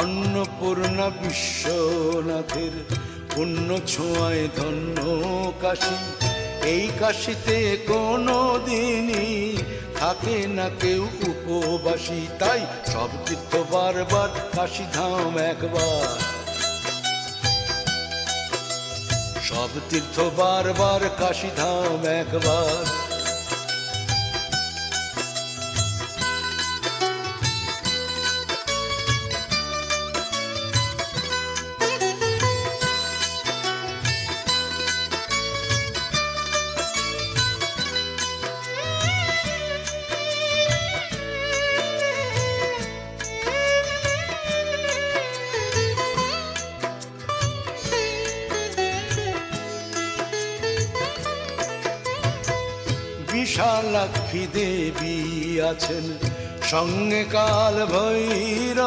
অন্নপূর্ণা বিশ্বনাথের পুণ্য ছোঁয়ায় ধন্য কাশী। এই কাশীতে কোনো দিনই থাকে না কেউ উপবাসী। তাই সব তীর্থ বারবার, কাশীধাম একবার। সব তীর্থ বারবার, কাশীধাম একবার। বিশালাক্ষী দেবী আছেন, সঙ্গে কাল ভৈরব।